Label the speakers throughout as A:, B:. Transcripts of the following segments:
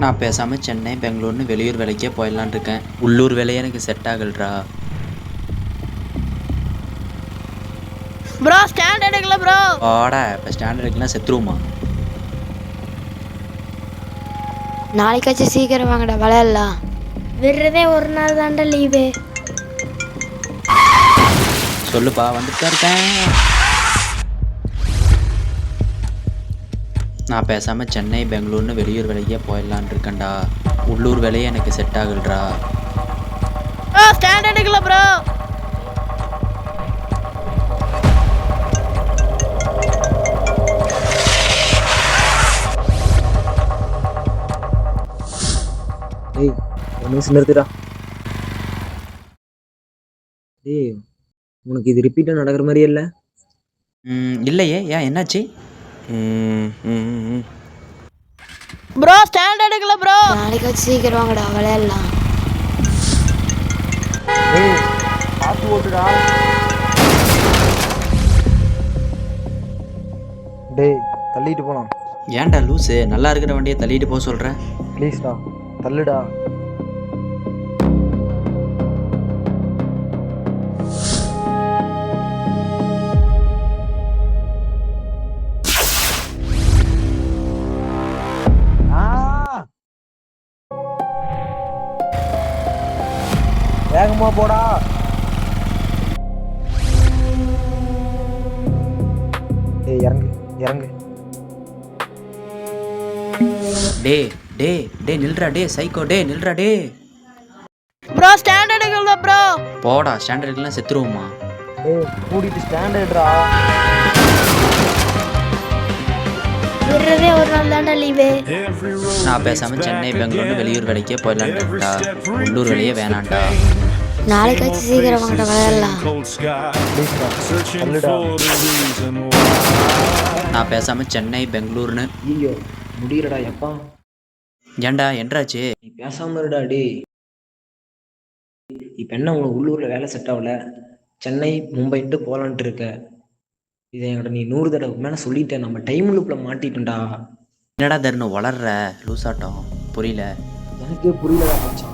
A: நான் பேசாமல் சென்னை பெங்களூர்னு வெளியூர் வேலைக்கே போயிடலான் இருக்கேன். உள்ளூர் வேலையே எனக்கு செட் ஆகலடா.
B: ப்ரோ ஸ்டாண்ட் எடுக்கல ப்ரோ.
A: ஆடா இப்போ ஸ்டாண்ட் எடுக்கலாம் செத்துருவோமா?
C: நாளைக்காச்சும் சீக்கிரம் வாங்கடா விளையாடலாம்.
B: விடுறதே ஒரு நாள் தாண்டா லீவு.
A: சொல்லுப்பா வந்துட்டு இருக்கேன். நான் பேசாமல் சென்னை பெங்களூர்னு வெளியூர் வேலைக்கே போயிடலான் இருக்கேன்டா. உள்ளூர் வேலையே எனக்கு செட் ஆகலடா.
B: ப்ரோ ஸ்டாண்ட் எடுக்கல ப்ரோ.
D: டேய் ஒரு நிமிஷம் நிறுத்துடா. டேய் உனக்கு இது ரிப்பீட்டாக நடக்கிற மாதிரியே இல்லை?
A: இல்லையே, ஏன் என்னாச்சு?
B: ப்ரோ ஸ்டாண்ட் எடுக்கல ப்ரோ.
C: நாளைக்காச்சும் சீக்கிரம் வாங்கடா விளையாடலாம்.
D: டேய் பார்த்து ஓட்டுடா. டேய் தள்ளிட்டு போலாம்.
A: ஏன்டா லூஸு, நல்லா இருக்கிற வண்டியை தள்ளிட்டு போக சொல்கிறேன்.
D: ப்ளீஸ்டா தள்ளுடா. வேகமா போடா. டேய் இறங்கு இறங்கு.
A: டே டே டே நில்றா டே சைக்கோ, டே நில்றா டே.
B: ப்ரோ ஸ்டாண்ட் எடுக்கல ப்ரோ.
A: போடா ஸ்டாண்ட் எடுக்கலாம் செத்துருவோமா?
D: டேய் மூடிட்டு ஸ்டாண்ட் எடுடா.
B: விடுறதே ஒரு நாள் தாண்டா லீவு.
A: நான் பேசாமல் சென்னை பெங்களூர்னு வெளியூர் வேலைக்கே போயிடலான் இருக்கேன்டா. உள்ளூர் வேலையே வேணான்டா.
C: நாளைக்காச்சும் சீக்கிரம் வாங்கடா விளையாடலாம்.
D: ப்ளீஸ்டா தள்ளுடா.
A: நான் பேசாமல் சென்னை பெங்களூர்னு.
D: ஐயோ முடியலடா எப்பா.
A: ஏன்டா என்றாச்சு?
D: நீ பேசாம இருடா. டேய் இப்போ என்ன உனக்கு உள்ளூரில் வேலை செட் ஆகல, சென்னை மும்பைன்ட்டு போகலான்ட்டு இருக்க. இதை என்கிட்ட நீ 100 தடவை மேலே சொல்லிட்டேன். நம்ம டைம் லூப்பில் மாட்டிட்டோம்டா.
A: என்னடா தருணு வளர்ற லூசாட்டம், புரியல.
D: எனக்கே புரியலடா மச்சான்.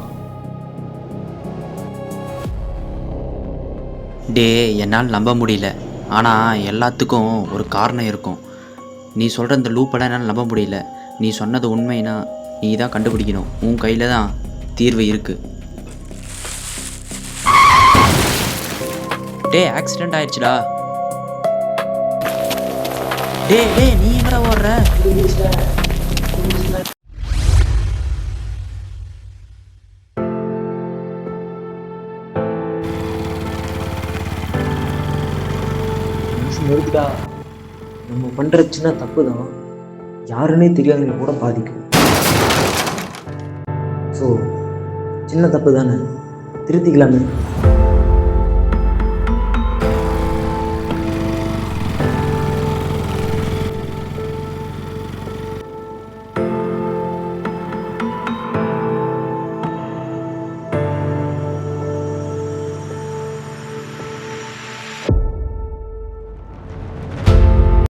A: டே என்னால் நம்ப முடியல, ஆனால் எல்லாத்துக்கும் ஒரு காரணம் இருக்கும். நீ சொல்கிற இந்த லூப்பெல்லாம் என்னால் நம்ப முடியல. நீ சொன்னது உண்மைனா நீ தான் கண்டுபிடிக்கணும். உன் கையில் தான் தீர்வு இருக்குது. டே ஆக்சிடெண்ட் ஆயிடுச்சுடா. டே டே நீ எங்கடா ஓடுற?
D: நிறுத்துடா. நம்ம பண்ற சின்ன தப்பு தான் யாருன்னே தெரியாதவங்க கூட பாதிக்கும். ஸோ சின்ன தப்பு தானே, திருத்திக்கலாமே.